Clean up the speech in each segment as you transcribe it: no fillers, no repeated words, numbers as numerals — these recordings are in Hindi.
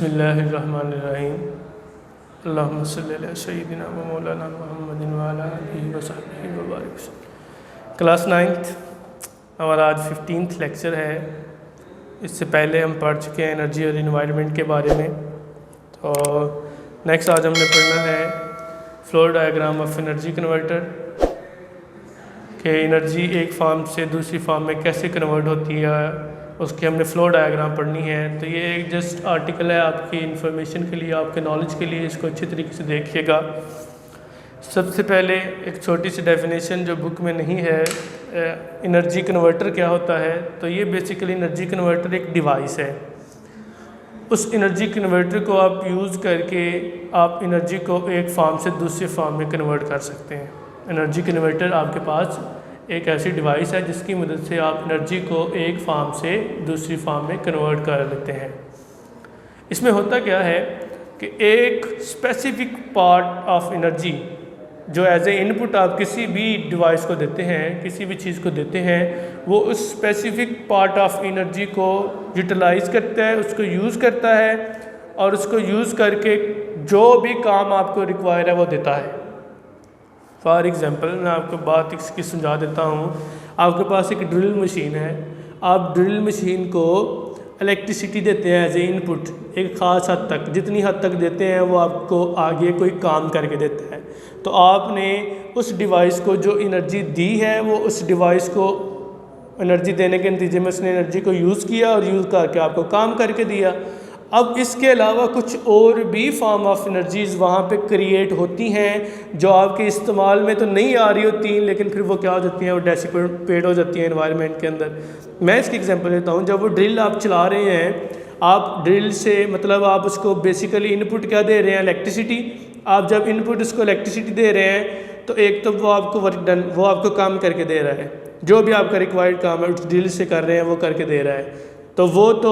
बिस्मिल्लाहिर्रहमानिर्रहीम। अल्लाहुम्मा सल्ली अला सय्यिदिना व मौलाना मुहम्मदिन व अला आलिहि व सहबिहि व बारिक वसल्लम। क्लास 9th हमारा आज 15th लेक्चर है। इससे पहले हम पढ़ चुके हैं एनर्जी और इन्वायरमेंट के बारे में। तो नेक्स्ट आज हमने पढ़ना है flow diagram of energy converter कि एनर्जी एक फॉर्म से दूसरी फॉर्म में कैसे कन्वर्ट होती है, उसकी हमने फ़्लो डायग्राम पढ़नी है। तो ये एक जस्ट आर्टिकल है आपकी इन्फॉर्मेशन के लिए, आपके नॉलेज के लिए, इसको अच्छी तरीके से देखिएगा। सबसे पहले एक छोटी सी डेफिनेशन जो बुक में नहीं है, एनर्जी कन्वर्टर क्या होता है। तो ये बेसिकली एनर्जी कन्वर्टर एक डिवाइस है। उस एनर्जी कन्वर्टर को आप यूज़ करके आप एनर्जी को एक फॉर्म से दूसरे फॉर्म में कन्वर्ट कर सकते हैं। एनर्जी कन्वर्टर आपके पास एक ऐसी डिवाइस है जिसकी मदद से आप एनर्जी को एक फॉर्म से दूसरी फॉर्म में कन्वर्ट कर लेते हैं। इसमें होता क्या है कि एक स्पेसिफिक पार्ट ऑफ एनर्जी जो एज ए इनपुट आप किसी भी डिवाइस को देते हैं, किसी भी चीज़ को देते हैं, वो उस स्पेसिफिक पार्ट ऑफ एनर्जी को यूटिलाइज़ करता है, उसको यूज़ करता है और उसको यूज़ करके जो भी काम आपको रिक्वायर है वो देता है। फॉर एग्ज़ाम्पल मैं आपको बात इसकी समझा देता हूँ। आपके पास एक ड्रिल मशीन है, आप ड्रिल मशीन को इलेक्ट्रिसिटी देते हैं एज ए इनपुट एक ख़ास हद तक, जितनी हद तक देते हैं वो आपको आगे कोई काम करके देता है। तो आपने उस डिवाइस को जो एनर्जी दी है, वो उस डिवाइस को एनर्जी देने के नतीजे में उसने एनर्जी को यूज़ किया और यूज़ करके आपको काम करके दिया। अब इसके अलावा कुछ और भी फॉर्म ऑफ एनर्जीज़ वहाँ पे क्रिएट होती हैं जो आपके इस्तेमाल में तो नहीं आ रही होती, लेकिन फिर वो क्या हो जाती हैं, वो डेसिपेट हो जाती हैं एनवायरनमेंट के अंदर। मैं इसकी एग्जांपल देता हूँ। जब वो ड्रिल आप चला रहे हैं, आप ड्रिल से मतलब आप उसको बेसिकली इनपुट क्या दे रहे हैं, इलेक्ट्रिसिटी। आप जब इनपुट उसको इलेक्ट्रिसिटी दे रहे हैं तो एक तो वो आपको वर्क डन, वो आपको काम करके दे रहा है, जो भी आपका रिक्वायर्ड काम है उस ड्रिल से कर रहे हैं वो करके दे रहा है। तो वो तो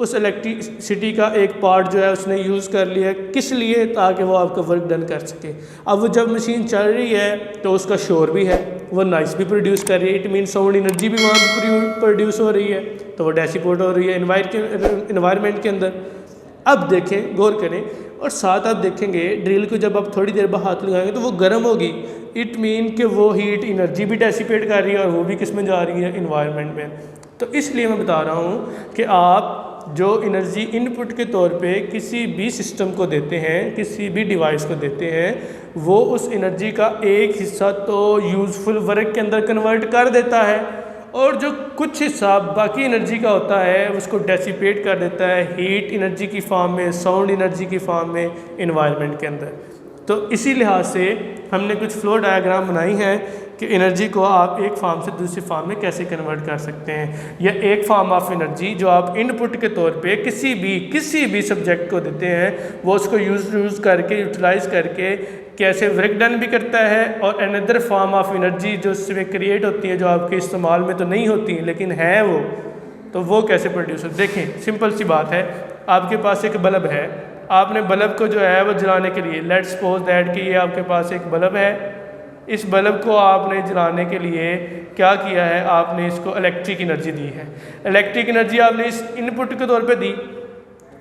उस इलेक्ट्रिसिटी का एक पार्ट जो है उसने यूज़ कर लिया, किस लिए, ताकि वो आपका वर्क डन कर सके। अब वो जब मशीन चल रही है तो उसका शोर भी है, वो नॉइस भी प्रोड्यूस कर रही है, इट मीन साउंड एनर्जी भी वहाँ पर प्रोड्यूस हो रही है, तो वो डेसिपोट हो रही है एनवायरनमेंट के अंदर। अब देखें, गौर करें, और साथ आप देखेंगे ड्रिल को जब आप थोड़ी देर बाद हाथ लगाएंगे तो वो गर्म होगी, इट मीन कि वो हीट एनर्जी भी डेसिपेट कर रही है और वो भी किस में जा रही है, इन्वायरमेंट में। तो इसलिए मैं बता रहा हूँ कि आप जो एनर्जी इनपुट के तौर पे किसी भी सिस्टम को देते हैं, किसी भी डिवाइस को देते हैं, वो उस एनर्जी का एक हिस्सा तो यूज़फुल वर्क के अंदर कन्वर्ट कर देता है और जो कुछ हिस्सा बाकी एनर्जी का होता है उसको डेसिपेट कर देता है हीट एनर्जी की फॉर्म में, साउंड एनर्जी की फॉर्म में इन्वायरमेंट के अंदर। तो इसी लिहाज से हमने कुछ फ्लो डायग्राम बनाई हैं कि एनर्जी को आप एक फॉर्म से दूसरी फॉर्म में कैसे कन्वर्ट कर सकते हैं। या एक फॉर्म ऑफ एनर्जी जो आप इनपुट के तौर पे किसी भी सब्जेक्ट को देते हैं, वो उसको यूज़ करके, यूटिलाइज़ करके कैसे वर्क डन भी करता है, और अनदर फॉर्म ऑफ एनर्जी जो उसमें क्रिएट होती है, जो आपके इस्तेमाल में तो नहीं होती लेकिन है वो, तो वो कैसे प्रोड्यूस हो। देखें, सिंपल सी बात है, आपके पास एक बल्ब है, आपने बल्ब को जो है वो जलाने के लिए, लेट्स सपोज दैट कि ये आपके पास एक बल्ब है, इस बल्ब को आपने जलाने के लिए क्या किया है, आपने इसको इलेक्ट्रिक एनर्जी दी है। इलेक्ट्रिक एनर्जी आपने इस इनपुट के तौर पे दी।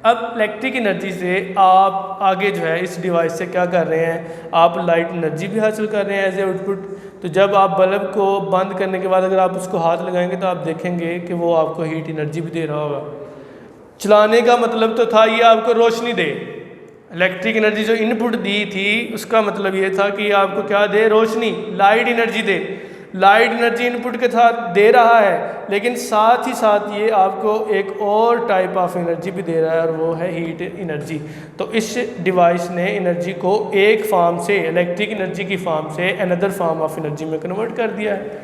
अब इलेक्ट्रिक एनर्जी से आप आगे जो है इस डिवाइस से क्या कर रहे हैं, आप लाइट एनर्जी भी हासिल कर रहे हैं एज ए आउटपुट। तो जब आप बल्ब को बंद करने के बाद अगर आप उसको हाथ लगाएंगे तो आप देखेंगे कि वो आपको हीट एनर्जी भी दे रहा होगा। चलाने का मतलब तो था ये आपको रोशनी दे, इलेक्ट्रिक एनर्जी जो इनपुट दी थी उसका मतलब ये था कि आपको क्या दे, रोशनी, लाइट एनर्जी दे। लाइट एनर्जी इनपुट के साथ दे रहा है, लेकिन साथ ही साथ ये आपको एक और टाइप ऑफ एनर्जी भी दे रहा है और वो है हीट एनर्जी। तो इस डिवाइस ने एनर्जी को एक फॉर्म से, इलेक्ट्रिक एनर्जी की फॉर्म से अनदर फॉर्म ऑफ एनर्जी में कन्वर्ट कर दिया है।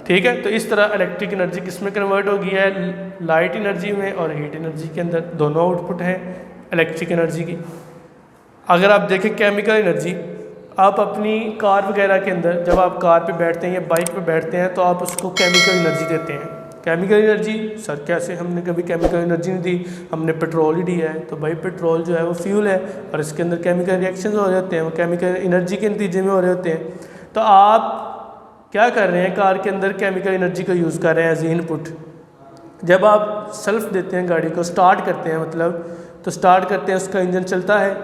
ठीक है, तो इस तरह इलेक्ट्रिक एनर्जी किस में कन्वर्ट हो गई है, लाइट एनर्जी में और हीट एनर्जी के अंदर, दोनों आउटपुट हैं इलेक्ट्रिक एनर्जी की। अगर आप देखें केमिकल एनर्जी, आप अपनी कार वगैरह के अंदर जब आप कार पे बैठते हैं या बाइक पे बैठते हैं तो आप उसको केमिकल एनर्जी देते हैं। केमिकल एनर्जी सर कैसे, हमने कभी केमिकल एनर्जी नहीं दी, हमने पेट्रोल ही दिया है। तो भाई पेट्रोल जो है वो फ्यूल है और इसके अंदर केमिकल रिएक्शंस हो रहे होते हैं, वो केमिकल एनर्जी के नतीजे में हो रहे होते हैं। तो आप क्या कर रहे हैं, कार के अंदर केमिकल एनर्जी का यूज़ कर रहे हैं एज इनपुट। जब आप सेल्फ देते हैं, गाड़ी को स्टार्ट करते हैं मतलब, तो स्टार्ट करते हैं, उसका इंजन चलता है,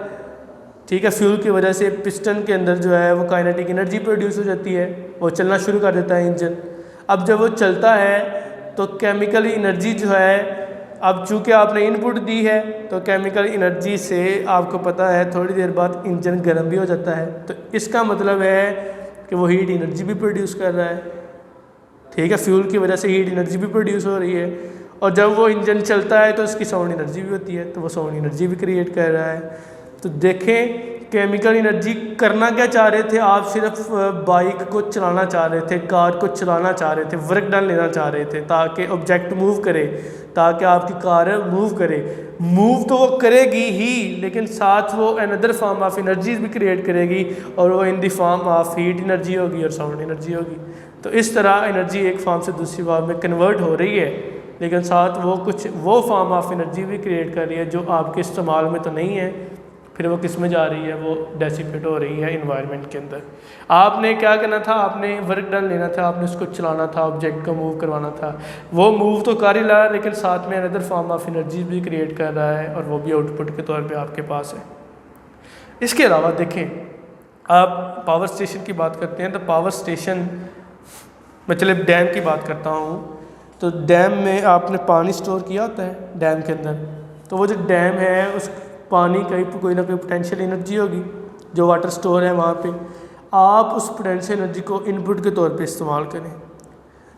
ठीक है। फ्यूल की वजह से पिस्टन के अंदर जो है वो काइनेटिक एनर्जी प्रोड्यूस हो जाती है, वो चलना शुरू कर देता है इंजन। अब जब वो चलता है तो केमिकल एनर्जी जो है, अब चूँकि आपने इनपुट दी है तो केमिकल एनर्जी से आपको पता है थोड़ी देर बाद इंजन गर्म भी हो जाता है। तो इसका मतलब है कि वो हीट एनर्जी भी प्रोड्यूस कर रहा है, ठीक है। फ्यूल की वजह से हीट एनर्जी भी प्रोड्यूस हो रही है, और जब वो इंजन चलता है तो उसकी साउंड एनर्जी भी होती है, तो वो साउंड एनर्जी भी क्रिएट कर रहा है। तो देखें केमिकल एनर्जी करना क्या चाह रहे थे आप, सिर्फ बाइक को चलाना चाह रहे थे, कार को चलाना चाह रहे थे, वर्क डन लेना चाह रहे थे ताकि ऑब्जेक्ट मूव करे, ताकि आपकी कार मूव करे। मूव तो वो करेगी ही, लेकिन साथ वो अनदर फॉर्म ऑफ एनर्जी भी क्रिएट करेगी, और वो in the form of heat energy होगी और साउंड एनर्जी होगी। तो इस तरह एनर्जी एक फॉर्म से दूसरी फॉर्म में कन्वर्ट हो रही है, लेकिन साथ वो कुछ वो फॉर्म ऑफ एनर्जी भी क्रिएट कर रही है जो आपके इस्तेमाल में तो नहीं है, फिर वो किस में जा रही है, वो डेसिपेट हो रही है इन्वायरमेंट के अंदर। आपने क्या करना था, आपने वर्क डन लेना था, आपने उसको चलाना था, ऑब्जेक्ट को मूव करवाना था। वो मूव तो कर ही रहा है, लेकिन साथ में अनदर फॉर्म ऑफ एनर्जी भी क्रिएट कर रहा है, और वो भी आउटपुट के तौर पे आपके पास है। इसके अलावा देखें, आप पावर स्टेशन की बात करते हैं, तो पावर स्टेशन मैं चले डैम की बात करता हूँ। तो डैम में आपने पानी स्टोर किया होता है डैम के अंदर, तो वो जो डैम है उस पानी का कोई ना कोई पोटेंशियल एनर्जी होगी जो वाटर स्टोर है वहाँ पे। आप उस पोटेंशियल एनर्जी को इनपुट के तौर पे इस्तेमाल करें।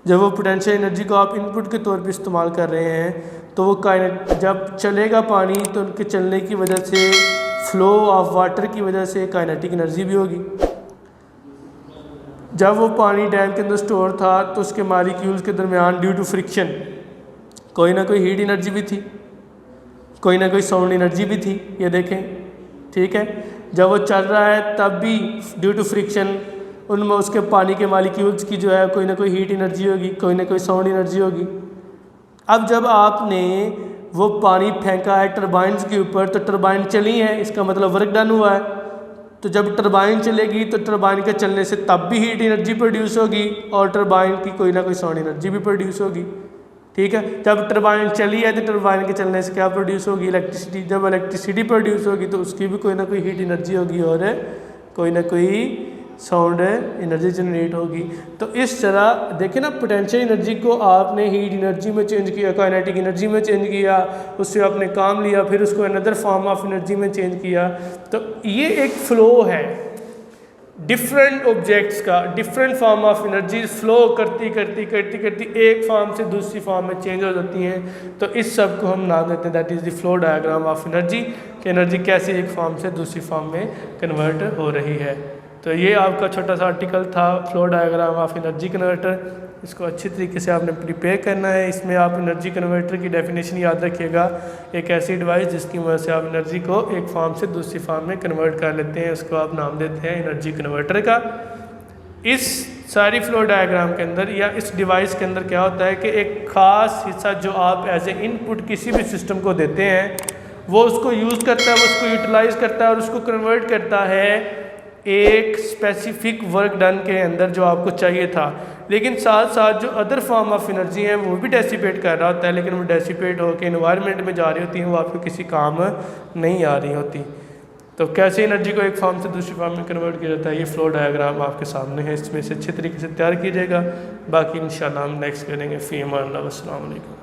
जब वो पोटेंशियल एनर्जी को आप इनपुट के तौर पे इस्तेमाल कर रहे हैं तो वो जब चलेगा पानी तो उनके चलने की वजह से, फ्लो ऑफ वाटर की वजह से काइनेटिक एनर्जी भी होगी। जब वो पानी डैम के अंदर स्टोर था तो उसके मॉलिक्यूल्स के दरमियान ड्यू टू फ्रिक्शन कोई ना कोई हीट एनर्जी भी थी, कोई ना कोई साउंड एनर्जी भी थी, ये देखें, ठीक है। जब वो चल रहा है तब भी ड्यू टू फ्रिक्शन उनमें उसके पानी के मॉलिक्यूल्स की जो है कोई ना कोई हीट एनर्जी होगी, कोई ना कोई साउंड एनर्जी होगी। अब जब आपने वो पानी फेंका है टरबाइन्स के ऊपर, तो टरबाइन चली है, इसका मतलब वर्क डन हुआ है। तो जब टरबाइन चलेगी तो टरबाइन के चलने से तब भी हीट एनर्जी प्रोड्यूस होगी, और टरबाइन की कोई ना कोई साउंड एनर्जी भी प्रोड्यूस होगी, ठीक है। जब टरबाइन चली है तो टरबाइन के चलने से क्या प्रोड्यूस होगी, इलेक्ट्रिसिटी। जब इलेक्ट्रिसिटी प्रोड्यूस होगी तो उसकी भी कोई ना कोई हीट एनर्जी होगी, और कोई ना कोई साउंड एनर्जी जनरेट होगी। तो इस तरह देखें ना, पोटेंशियल एनर्जी को आपने हीट एनर्जी में चेंज किया, काइनेटिक एनर्जी में चेंज किया, उससे आपने काम लिया, फिर उसको अनदर फॉर्म ऑफ एनर्जी में चेंज किया। तो ये एक फ़्लो है डिफरेंट ऑब्जेक्ट्स का, different form of energy flow करती करती करती करती एक फॉर्म से दूसरी फॉर्म में चेंज हो जाती हैं। तो इस सब को हम नाम देते हैं that is the flow diagram of energy, कि एनर्जी कैसे एक फॉर्म से दूसरी फॉर्म में कन्वर्ट हो रही है। तो ये आपका छोटा सा आर्टिकल था, flow diagram of energy converter. इसको अच्छी तरीके से आपने प्रिपेयर करना है। इसमें आप एनर्जी कन्वर्टर की डेफिनेशन याद रखिएगा, एक ऐसी डिवाइस जिसकी वजह से आप एनर्जी को एक फॉर्म से दूसरी फॉर्म में कन्वर्ट कर लेते हैं, उसको आप नाम देते हैं एनर्जी कन्वर्टर का। इस सारी फ्लो डायग्राम के अंदर या इस डिवाइस के अंदर क्या होता है कि एक ख़ास हिस्सा जो आप एज ए इनपुट किसी भी सिस्टम को देते हैं, वो उसको यूज़ करता है, वो उसको यूटिलाइज़ करता है और उसको कन्वर्ट करता है एक स्पेसिफिक वर्क डन के अंदर जो आपको चाहिए था। लेकिन साथ साथ जो अदर फॉर्म ऑफ एनर्जी है वो भी डेसिपेट कर रहा होता है, लेकिन वो डेसिपेट होकर इन्वायरमेंट में जा रही होती हैं, वो आपको किसी काम नहीं आ रही होती। तो कैसे एनर्जी को एक फॉर्म से दूसरी फॉर्म में कन्वर्ट किया जाता है, ये फ्लो डायग्राम आपके सामने है, इसमें से अच्छे तरीके से तैयार कीजिएगा। बाकी इंशाल्लाह हम नेक्स्ट करेंगे। फ़ी अमान अल्लाह, अस्सलाम वालेकुम।